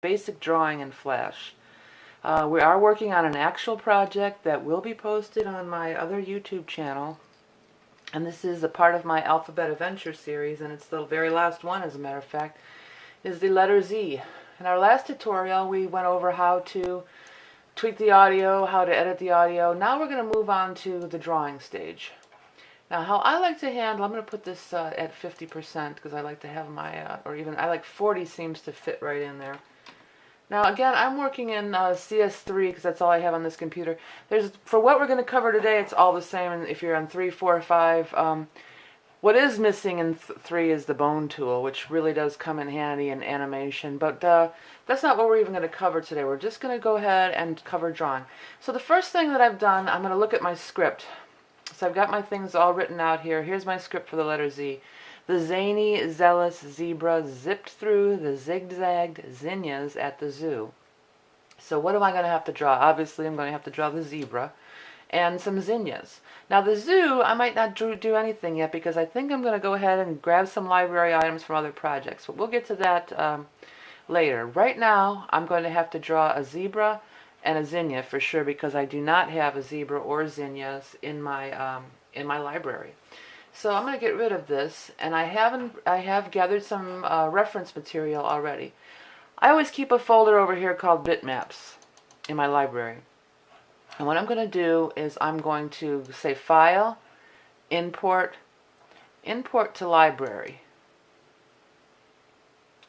basic drawing in Flash. We are working on an actual project that will be posted on my other YouTube channel, and this is a part of my Alphabet Adventure series, and it's the very last one, as a matter of fact, is the letter Z. In our last tutorial we went over how to tweak the audio, how to edit the audio. Now we're going to move on to the drawing stage. Now how I like to handle, I'm going to put this at 50% because I like to have my, or even I like 40 seems to fit right in there. Now again, I'm working in CS3 because that's all I have on this computer. For what we're going to cover today, it's all the same. And if you're on 3, 4, 5, what is missing in 3 is the bone tool, which really does come in handy in animation. But that's not what we're even going to cover today. We're just going to go ahead and cover drawing. So the first thing that I've done, I'm going to look at my script. So I've got my things all written out here. Here's my script for the letter Z. The zany, zealous zebra zipped through the zigzagged zinnias at the zoo. So what am I going to have to draw? Obviously, I'm going to have to draw the zebra and some zinnias. Now the zoo, I might not do anything yet because I think I'm going to go ahead and grab some library items from other projects. But we'll get to that later. Right now, I'm going to have to draw a zebra and a zinnia for sure because I do not have a zebra or zinnias in my library. So I'm going to get rid of this, and I have gathered some reference material already. I always keep a folder over here called bitmaps in my library. And what I'm going to do is I'm going to say File, Import, Import to Library.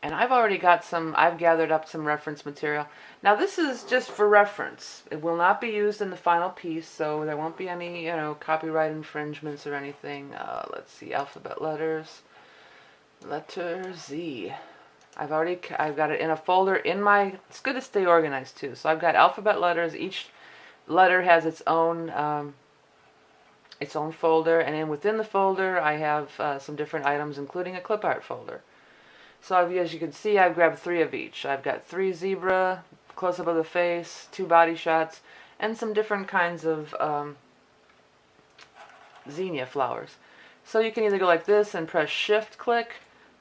And I've gathered up some reference material. Now this is just for reference. It will not be used in the final piece, so there won't be any, copyright infringements or anything. Let's see, alphabet letters. Letter Z. I've got it in a folder in my, it's good to stay organized too. So I've got alphabet letters. Each letter has its own folder, and then within the folder I have some different items, including a clip art folder. So as you can see, I've grabbed 3 of each. I've got 3 zebra, close-up of the face, 2 body shots, and some different kinds of zinnia flowers. So you can either go like this and press Shift-click,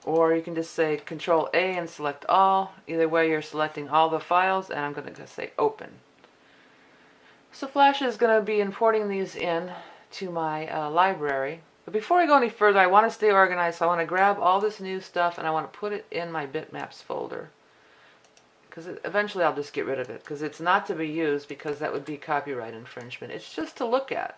or you can just say Control-A and select all. Either way, you're selecting all the files, and I'm going to say Open. So Flash is going to be importing these in to my library. But before I go any further, I want to stay organized, so I want to grab all this new stuff and I want to put it in my bitmaps folder. Because eventually I'll just get rid of it, because it's not to be used, because that would be copyright infringement. It's just to look at.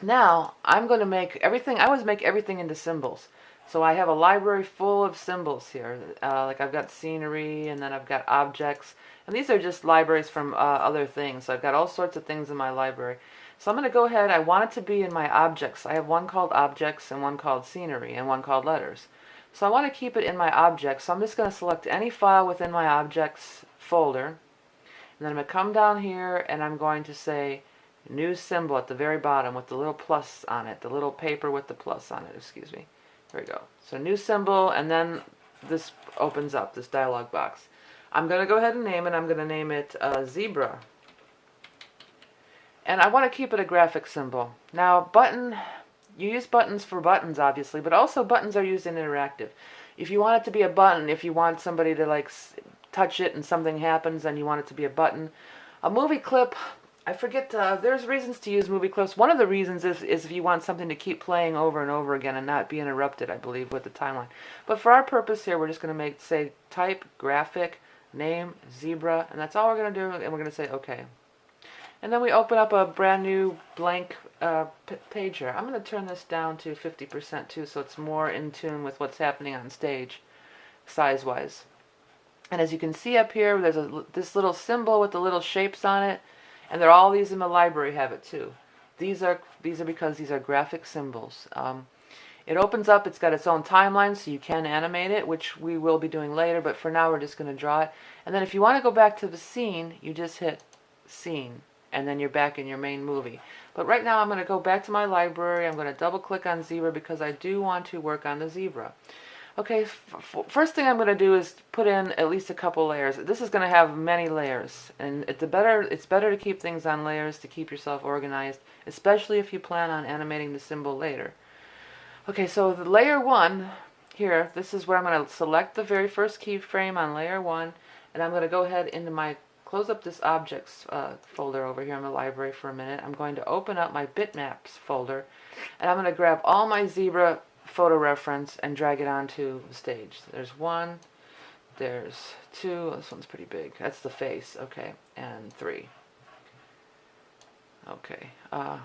Now, I'm going to make everything, I always make everything into symbols. So I have a library full of symbols here. Like I've got scenery, and then I've got objects. And these are just libraries from other things. So I've got all sorts of things in my library. So I'm going to go ahead, I want it to be in my objects. I have one called objects and one called scenery and one called letters. So I want to keep it in my objects. So I'm just going to select any file within my objects folder. And then I'm going to come down here and I'm going to say new symbol at the very bottom with the little plus on it. The little paper with the plus on it, excuse me. There we go. So new symbol, and then this opens up, this dialog box. I'm going to go ahead and name it. I'm going to name it zebra. And I want to keep it a graphic symbol. Now, button, you use buttons for buttons, obviously, but also buttons are used in interactive. If you want it to be a button, if you want somebody to like touch it and something happens, then you want it to be a button. A movie clip, I forget, there's reasons to use movie clips. One of the reasons is if you want something to keep playing over and over again and not be interrupted, I believe, with the timeline. But for our purpose here, we're just going to say type, graphic, name, zebra, and that's all we're going to do, and we're going to say OK. And then we open up a brand new blank page here. I'm going to turn this down to 50% too, so it's more in tune with what's happening on stage, size-wise. And as you can see up here, there's this little symbol with the little shapes on it, and all these in the library have it too. These are because these are graphic symbols. It opens up, it's got its own timeline, so you can animate it, which we will be doing later, but for now we're just going to draw it. And then if you want to go back to the scene, you just hit Scene, and then you're back in your main movie. But right now I'm going to go back to my library. I'm going to double click on zebra because I do want to work on the zebra. Okay, first thing I'm going to do is put in at least a couple layers. This is going to have many layers, and it's better to keep things on layers to keep yourself organized, especially if you plan on animating the symbol later. Okay, so the layer 1 here, this is where I'm going to select the very first keyframe on layer 1, And I'm going to go ahead into my, close up this objects folder over here in the library for a minute. I'm going to open up my bitmaps folder, and I'm going to grab all my zebra photo reference and drag it onto the stage. There's one, there's two, this one's pretty big, that's the face, okay, and three. Okay,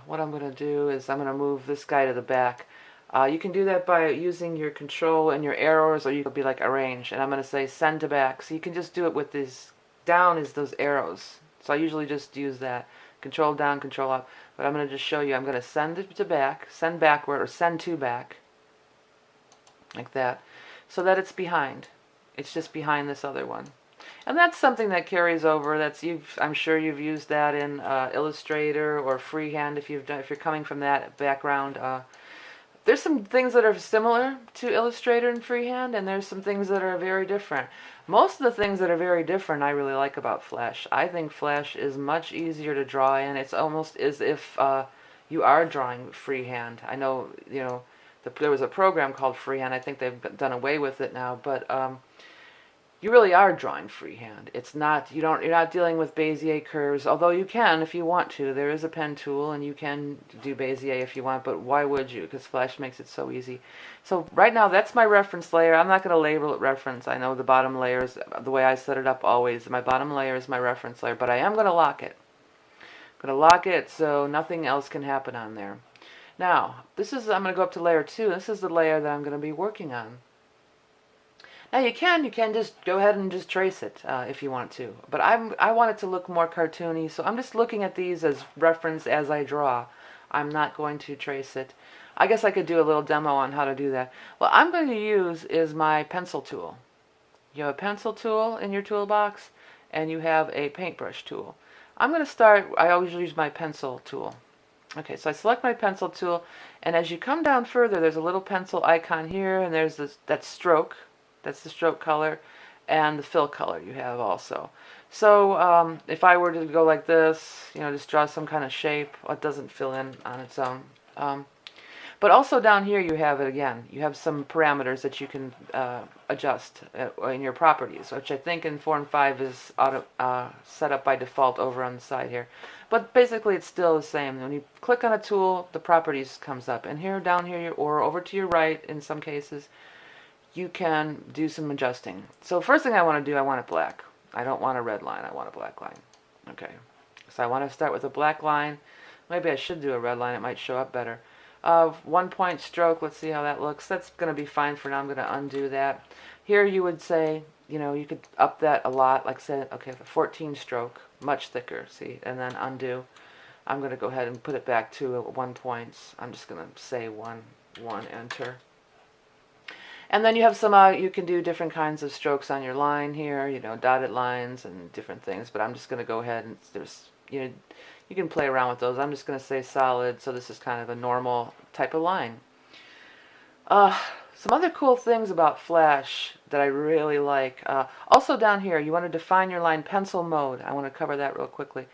what I'm going to do is I'm going to move this guy to the back. You can do that by using your control and your arrows, or you could be like arrange, and I'm going to say send to back. So you can just do it with this, down is those arrows. So I usually just use that, control down, control up, but I'm going to just show you, I'm going to send it to back, send backward, or send to back, like that, so that it's behind. It's just behind this other one. And that's something that carries over. I'm sure you've used that in Illustrator or freehand if you're coming from that background. There's some things that are similar to Illustrator and freehand, and there's some things that are very different. Most of the things that are very different I really like about Flash. I think Flash is much easier to draw in. It's almost as if you are drawing freehand. I know, there was a program called Freehand. I think they've done away with it now, but you really are drawing freehand. It's not, you're not dealing with Bezier curves, although you can if you want to. There is a pen tool and you can do Bezier if you want, but why would you? Because Flash makes it so easy. So right now that's my reference layer. I'm not going to label it reference. I know the bottom layer is the way I set it up always. My bottom layer is my reference layer, but I am going to lock it. I'm going to lock it so nothing else can happen on there. Now, I'm going to go up to layer 2. This is the layer that I'm going to be working on. Now you can just go ahead and just trace it if you want to. But I want it to look more cartoony, so I'm just looking at these as reference as I draw. I'm not going to trace it. I guess I could do a little demo on how to do that. What I'm going to use is my pencil tool. You have a pencil tool in your toolbox, and you have a paintbrush tool. I'm going to start, I always use my pencil tool. Okay, so I select my pencil tool, and as you come down further, there's a little pencil icon here, and there's that stroke. That's the stroke color, and the fill color you have also. So if I were to go like this, just draw some kind of shape, it doesn't fill in on its own. But also down here you have it again. You have some parameters that you can adjust in your properties, which I think in 4 and 5 is set up by default over on the side here. But basically it's still the same. When you click on a tool, the properties comes up. And here, down here, or over to your right in some cases, you can do some adjusting. So first thing I want to do, I want it black. I don't want a red line, I want a black line. Okay, so I want to start with a black line. Maybe I should do a red line, it might show up better. 1 point stroke, let's see how that looks. That's going to be fine for now. I'm going to undo that. Here you would say, you could up that a lot, like say, okay, 14 stroke, much thicker, see, and then undo. I'm going to go ahead and put it back to 1 point. I'm just going to say 1, enter. And then you have some, you can do different kinds of strokes on your line here, dotted lines and different things, but I'm just going to go ahead and you can play around with those. I'm just going to say solid, so this is kind of a normal type of line. Some other cool things about Flash that I really like. Also down here, you want to define your line pencil mode. I want to cover that real quickly.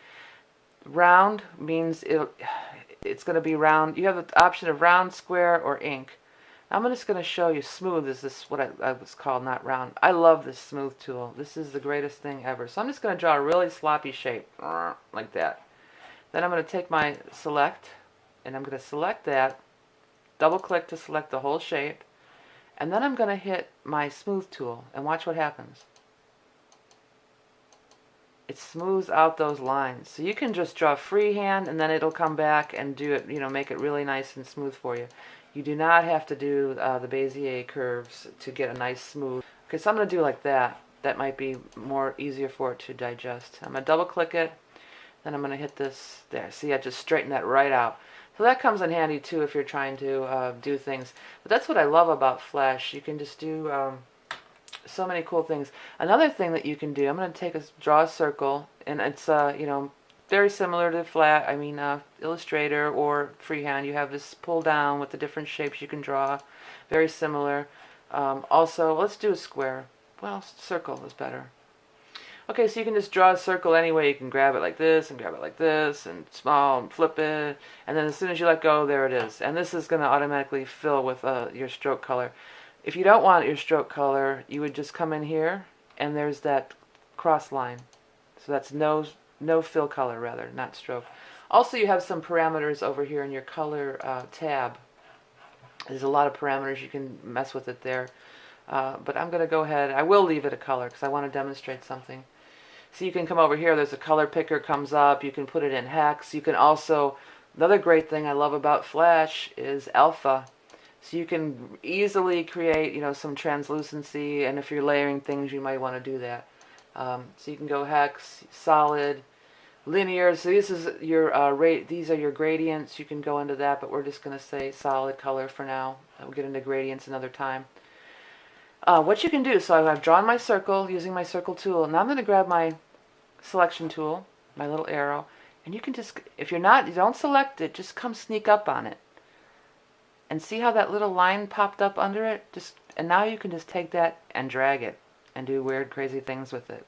Round means it's going to be round. You have the option of round, square, or ink. I'm just going to show you smooth. Is this what I was called, not round. I love this smooth tool. This is the greatest thing ever. So I'm just going to draw a really sloppy shape, like that. Then I'm going to take my select, and I'm going to select that, double click to select the whole shape, and then I'm going to hit my smooth tool, and watch what happens. It smooths out those lines. So you can just draw freehand, and then it'll come back and do it, make it really nice and smooth for you. You do not have to do the Bezier curves to get a nice smooth. Okay, so I'm going to do like that. That might be more easier for it to digest. I'm going to double click it, then I'm going to hit this there. See, I just straightened that right out. So that comes in handy too if you're trying to do things. But that's what I love about Flash. You can just do so many cool things. Another thing that you can do, I'm going to draw a circle, and it's very similar to Illustrator or freehand. You have this pull down with the different shapes you can draw. Very similar. Also, let's do a square. Well, circle is better. Okay, so you can just draw a circle anyway. You can grab it like this and grab it like this and small and flip it. And then as soon as you let go, there it is. And this is going to automatically fill with your stroke color. If you don't want your stroke color, you would just come in here, and there's that cross line. So that's no fill color, rather, not stroke. Also, you have some parameters over here in your color tab. There's a lot of parameters. You can mess with it there. But I'm going to go ahead. I will leave it a color because I want to demonstrate something. So you can come over here. There's a color picker comes up. You can put it in hex. You can also, another great thing I love about Flash is alpha. So you can easily create, you know, some translucency, and if you're layering things, you might want to do that. So you can go hex, solid, linear. So this is your these are your gradients. You can go into that, but we're just going to say solid color for now. We'll get into gradients another time. What you can do, so I've drawn my circle using my circle tool. Now I'm going to grab my selection tool, my little arrow, and you can just, if you don't select it, just come sneak up on it. And see how that little line popped up under it? And now you can just take that and drag it and do weird, crazy things with it.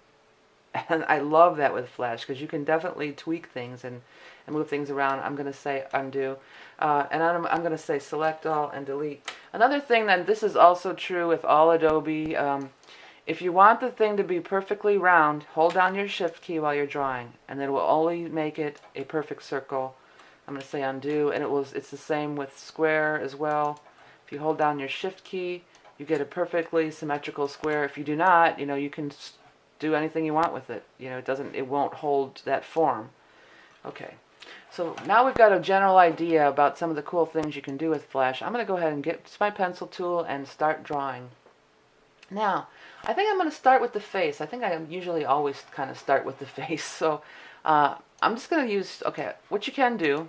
And I love that with Flash because you can definitely tweak things and move things around. I'm going to say undo. And I'm going to say select all and delete. Another thing, that this is also true with all Adobe. If you want the thing to be perfectly round, hold down your shift key while you're drawing. And then it will only make it a perfect circle. I'm going to say undo, and it's the same with square as well. If you hold down your shift key, you get a perfectly symmetrical square. If you do not, you know, you can do anything you want with it. You know, it won't hold that form. Okay. So now we've got a general idea about some of the cool things you can do with Flash. I'm going to go ahead and get my pencil tool and start drawing. Now, I think I'm going to start with the face. I think I usually always kind of start with the face. So I'm just going to use, okay, what you can do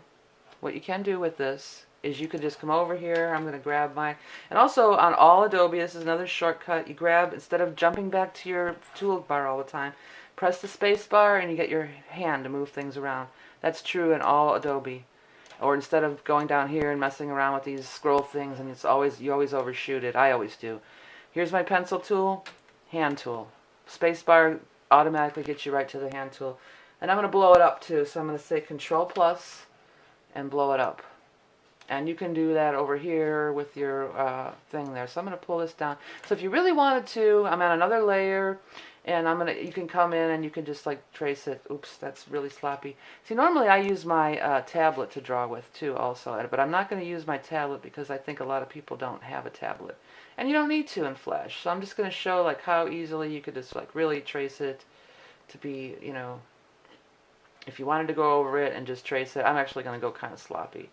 with this is you can just come over here. I'm going to grab and also on all Adobe, this is another shortcut. You grab, instead of jumping back to your toolbar all the time, press the space bar and you get your hand to move things around. That's true in all Adobe. Or instead of going down here and messing around with these scroll things, and you always overshoot it. I always do. Here's my pencil tool, hand tool. Space bar automatically gets you right to the hand tool. And I'm going to blow it up too. So I'm going to say Control plus and blow it up. And you can do that over here with your thing there. So I'm going to pull this down. So if you really wanted to, I'm on another layer, and you can come in and you can just like trace it. Oops, that's really sloppy. See, normally I use my tablet to draw with too also, but I'm not going to use my tablet because I think a lot of people don't have a tablet. And you don't need to in Flash. So I'm just going to show like how easily you could just like really trace it to be, you know, if you wanted to go over it and just trace it. I'm actually going to go kind of sloppy.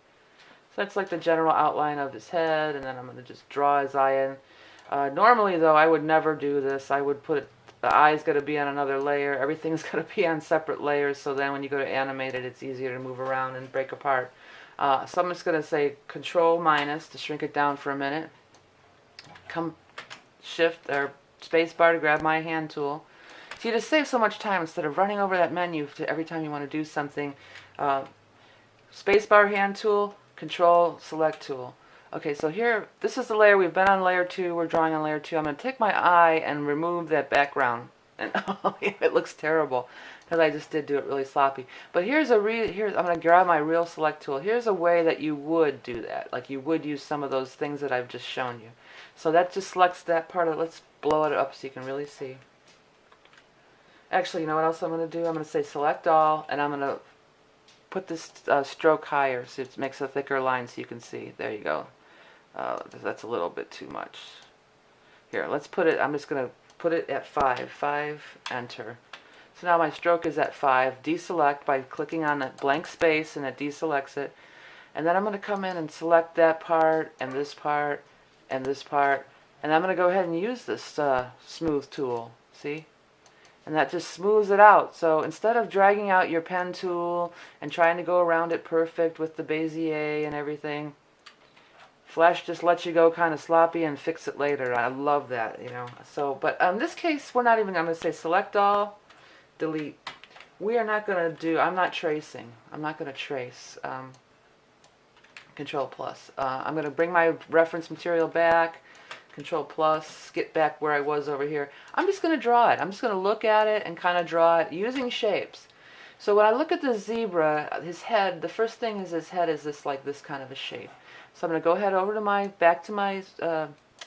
So that's like the general outline of his head, and then I'm going to just draw his eye in. Normally, though, I would never do this. I would put the eye's got to be on another layer. Everything's got to be on separate layers, so then when you go to animate it, it's easier to move around and break apart. So I'm just going to say Control minus to shrink it down for a minute. Come Shift or Space bar to grab my hand tool. So you just save so much time instead of running over that menu every time you want to do something. Space bar, hand tool, Control, select tool. Okay, so here, this is the layer. We've been on layer 2. We're drawing on layer 2. I'm going to take my eye and remove that background. And oh, it looks terrible because I just did do it really sloppy. But I'm going to grab my real select tool. Here's a way that you would do that. Like you would use some of those things that I've just shown you. So that just selects that part of it. Let's blow it up so you can really see. Actually, you know what else I'm going to do? I'm going to say select all, and I'm going to put this stroke higher so it makes a thicker line so you can see. There you go. That's a little bit too much. Here, let's put it, I'm just going to put it at 5. 5, enter. So now my stroke is at 5. Deselect by clicking on that blank space, and it deselects it. And then I'm going to come in and select that part, and this part, and this part. And I'm going to go ahead and use this smooth tool. See? And that just smooths it out. So instead of dragging out your pen tool and trying to go around it perfect with the Bezier and everything, Flash just lets you go kind of sloppy and fix it later. I love that, you know. So, but in this case, we're not even, I'm going to say select all, delete. We are not going to do, I'm not tracing. I'm not going to trace. Control plus. I'm going to bring my reference material back. Control plus, get back where I was over here. I'm just going to draw it. I'm just going to look at it and kind of draw it using shapes. So when I look at the zebra, his head, the first thing is his head is this kind of a shape. So I'm going to go ahead over to back to my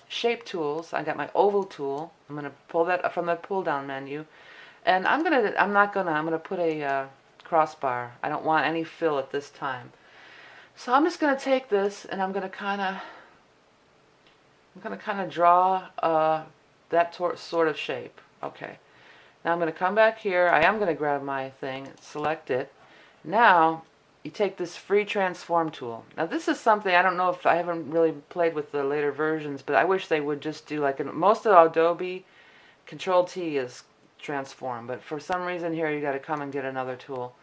shape tools. I got my oval tool. I'm going to pull that from the pull down menu. And I'm gonna put a crossbar. I don't want any fill at this time. So I'm just gonna take this and I'm gonna kind of draw that sort of shape. Okay. Now I'm gonna come back here. I am gonna grab my thing, select it. Now you take this free transform tool. Now this is something, I don't know if I haven't really played with the later versions, but I wish they would just do like most of Adobe, Control T is transform, but for some reason here you got to come and get another tool.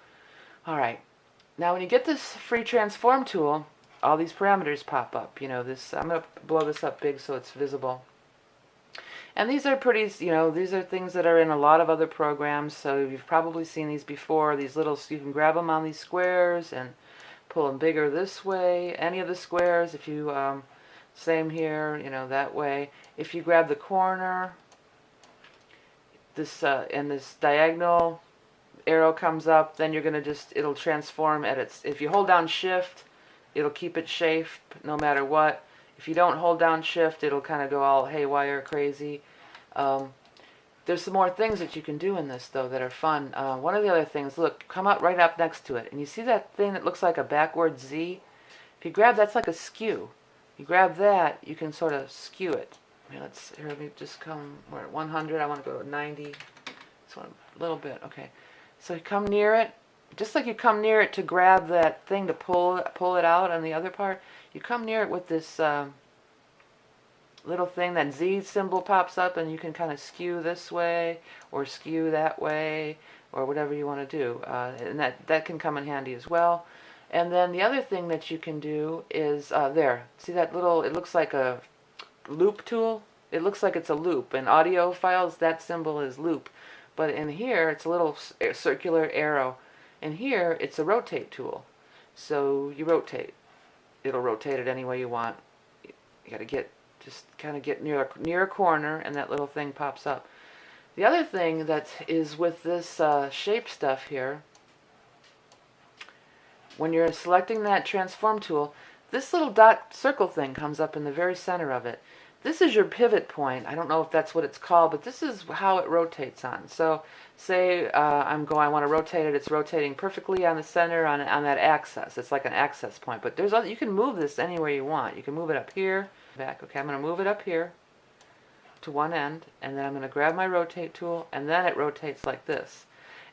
Alright, now when you get this free transform tool, all these parameters pop up. You know, this, I'm going to blow this up big so it's visible. And these are pretty, you know, these are things that are in a lot of other programs, so you've probably seen these before. These little, you can grab them on these squares and pull them bigger this way. Any of the squares, if you, same here, you know, that way. If you grab the corner, this, and this diagonal arrow comes up, then you're going to just, it'll transform at its, if you hold down shift, it'll keep it shape no matter what. If you don't hold down shift, it'll kind of go all haywire, crazy. There's some more things that you can do in this, though, that are fun. One of the other things, look, come up right up next to it. And you see that thing that looks like a backward Z? If you grab, that's like a skew. You grab that, you can sort of skew it. Here, let me just come, we're at 100. I want to go to 90. This one, a little bit, okay. So you come near it. Just like you come near it to grab that thing to pull it out on the other part, you come near it with this little thing, that Z symbol pops up, and you can kind of skew this way or skew that way or whatever you want to do. And that can come in handy as well. And then the other thing that you can do is, there, see that little, it looks like a loop tool? It looks like it's a loop. In audio files, that symbol is loop. But in here, it's a little circular arrow. And here, it's a rotate tool. So you rotate. It'll rotate it any way you want. You got to just kind of get near a corner, and that little thing pops up. The other thing that is with this shape stuff here, when you're selecting that transform tool, this little dot circle thing comes up in the very center of it. This is your pivot point. I don't know if that's what it's called, but this is how it rotates on. So say I want to rotate it. It's rotating perfectly on the center on that axis. It's like an access point. But there's you can move this anywhere you want. You can move it up here, back. Okay, I'm going to move it up here to one end, and then I'm going to grab my rotate tool, and then it rotates like this.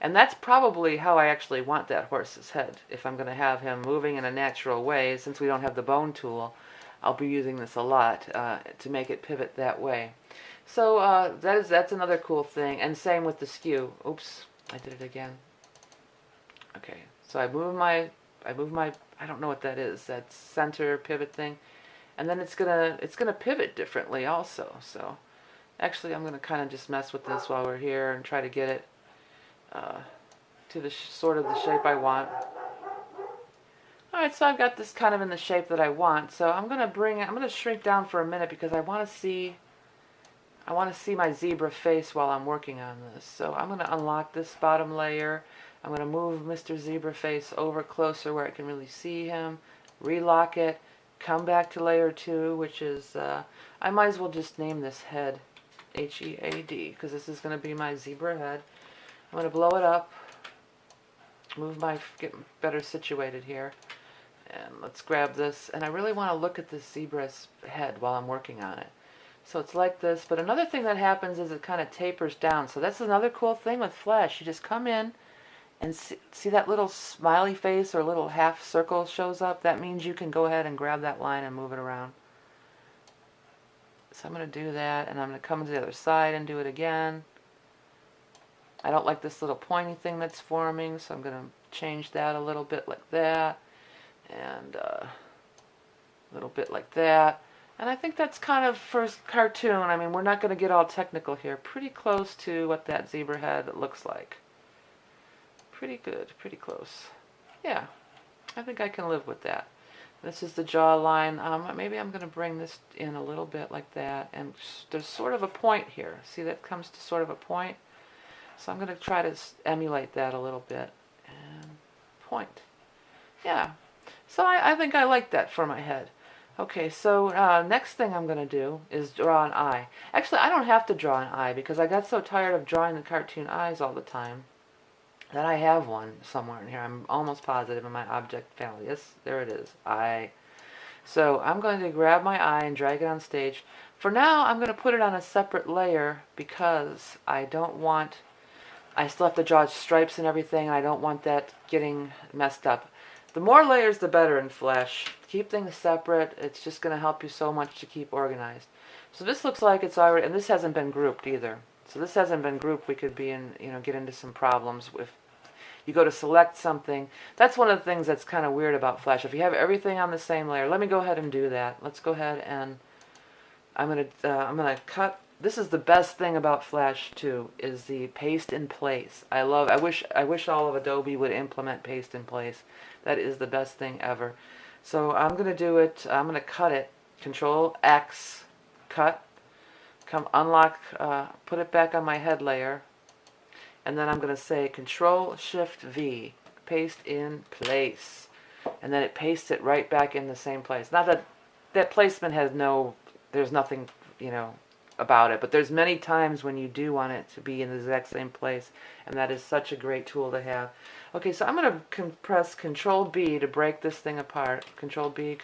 And that's probably how I actually want that horse's head. If I'm going to have him moving in a natural way, since we don't have the bone tool, I'll be using this a lot to make it pivot that way. So that's another cool thing. And same with the skew. Oops, I did it again. Okay, so I move my, I don't know what that is. That center pivot thing, and then it's gonna pivot differently also. So actually, I'm gonna kind of just mess with this while we're here and try to get it to the sort of the shape I want. Alright, so I've got this kind of in the shape that I want. So I'm going to shrink down for a minute because I want to see my zebra face while I'm working on this. So I'm going to unlock this bottom layer. I'm going to move Mr. Zebra Face over closer where I can really see him. Relock it. Come back to layer 2, which is, I might as well just name this head. H-E-A-D, because this is going to be my zebra head. I'm going to blow it up. Get better situated here. And let's grab this, and I really want to look at this zebra's head while I'm working on it. So it's like this, but another thing that happens is it kind of tapers down. So that's another cool thing with Flash. You just come in and see that little smiley face or little half circle shows up? That means you can go ahead and grab that line and move it around. So I'm going to do that, and I'm going to come to the other side and do it again. I don't like this little pointy thing that's forming, so I'm going to change that a little bit like that. And a little bit like that. And I think that's kind of for cartoon. I mean, we're not going to get all technical here. Pretty close to what that zebra head looks like. Pretty good, pretty close. Yeah, I think I can live with that. This is the jawline. Maybe I'm going to bring this in a little bit like that. And there's sort of a point here. See, that comes to sort of a point. So I'm going to try to emulate that a little bit. And point. Yeah. So I think I like that for my head. Okay, so next thing I'm going to do is draw an eye. Actually, I don't have to draw an eye because I got so tired of drawing the cartoon eyes all the time that I have one somewhere in here. I'm almost positive in my object panel. Yes, there it is. Eye. So I'm going to grab my eye and drag it on stage. For now, I'm going to put it on a separate layer because I don't want... I still have to draw stripes and everything, and I don't want that getting messed up. The more layers, the better in Flash. Keep things separate. It's just going to help you so much to keep organized. So this looks like it's already, and this hasn't been grouped either. So this hasn't been grouped. We could be in, get into some problems if you go to select something. That's one of the things that's kind of weird about Flash. If you have everything on the same layer, let me go ahead and do that. Let's go ahead and I'm gonna cut. This is the best thing about Flash too, is the paste in place. I wish all of Adobe would implement paste in place. That is the best thing ever. So I'm gonna do it. I'm gonna cut it. Control X, cut. Come unlock. Put it back on my head layer, and then I'm gonna say Control Shift V, paste in place, and then it pastes it right back in the same place. Not that that placement has no. There's nothing, about it, but there's many times when you do want it to be in the exact same place, and that is such a great tool to have. Okay, so I'm going to press Control B to break this thing apart. Control B,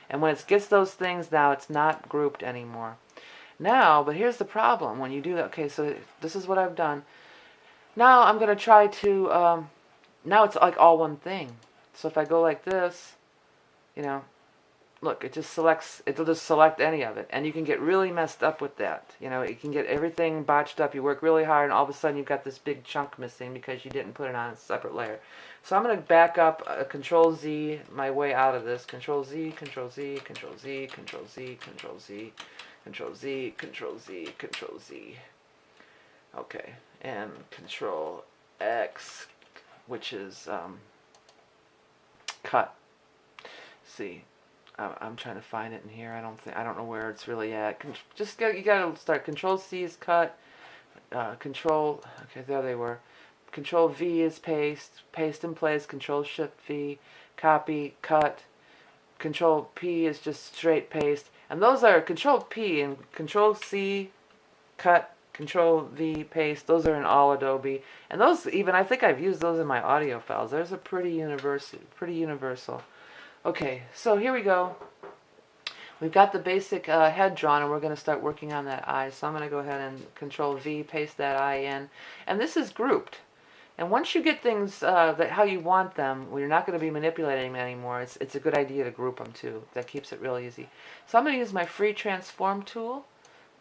and when it gets those things, now it's not grouped anymore. Now, but here's the problem when you do that. Okay, so this is what I've done. Now I'm going to try to, now it's like all one thing. So if I go like this, look, it'll just select any of it. And you can get really messed up with that. You can get everything botched up. You work really hard and all of a sudden you've got this big chunk missing because you didn't put it on a separate layer. So I'm going to back up, Control Z my way out of this. Control Z, Control Z, Control Z, Control Z, Control Z, Control Z, Control Z, Control Z. Okay, and Control X, which is cut. See. I'm trying to find it in here. I don't know where it's really at. You gotta start. Control C is cut. Control. Okay, there they were. Control V is paste. Paste in place. Control Shift V. Copy. Cut. Control P is just straight paste. And those are Control P and Control C. Cut. Control V paste. Those are in all Adobe. And those I think I've used those in my audio files. There's a pretty universal. Okay, so here we go. We've got the basic head drawn, and we're going to start working on that eye. So I'm going to go ahead and Control V, paste that eye in. And this is grouped. And once you get things how you want them, well, you're not going to be manipulating them anymore. It's a good idea to group them too. That keeps it really easy. So I'm going to use my free transform tool,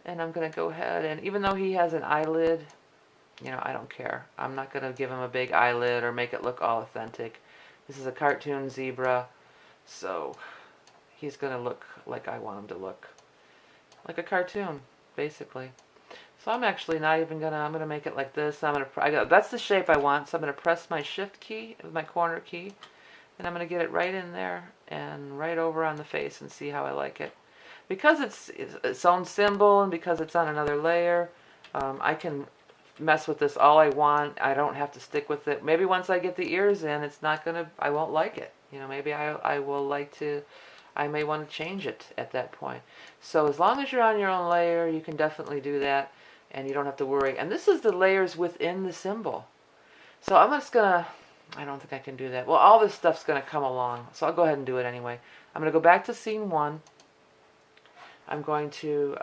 and I'm going to go ahead and, even though he has an eyelid, I don't care. I'm not going to give him a big eyelid or make it look all authentic. This is a cartoon zebra. So he's going to look like I want him to look. Like a cartoon, basically. So I'm actually not even going to, I'm going to make it like this. That's the shape I want. So I'm going to press my Shift key, my corner key, and I'm going to get it right in there and right over on the face and see how I like it. Because it's its own symbol and because it's on another layer, I can mess with this all I want. I don't have to stick with it. Maybe once I get the ears in, I won't like it. Maybe I may want to change it at that point. So as long as you're on your own layer, you can definitely do that, and you don't have to worry. And this is the layers within the symbol. So I'm just gonna, I don't think I can do that. Well, all this stuff's gonna come along, so I'll go ahead and do it anyway. I'm gonna go back to scene 1. I'm going to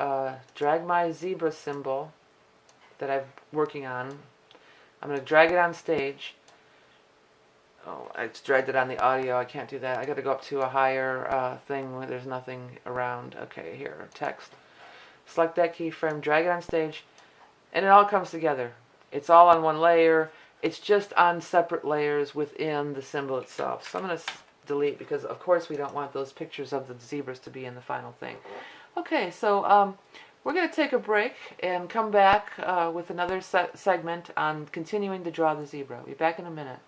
drag my zebra symbol that I'm working on. I'm gonna drag it on stage. Oh, I just dragged it on the audio. I can't do that. I got to go up to a higher thing where there's nothing around. Okay, here, text. Select that keyframe, drag it on stage, and it all comes together. It's all on one layer. It's just on separate layers within the symbol itself. So I'm going to delete because, of course, we don't want those pictures of the zebras to be in the final thing. Okay, so we're going to take a break and come back with another segment on continuing to draw the zebra. We'll be back in a minute.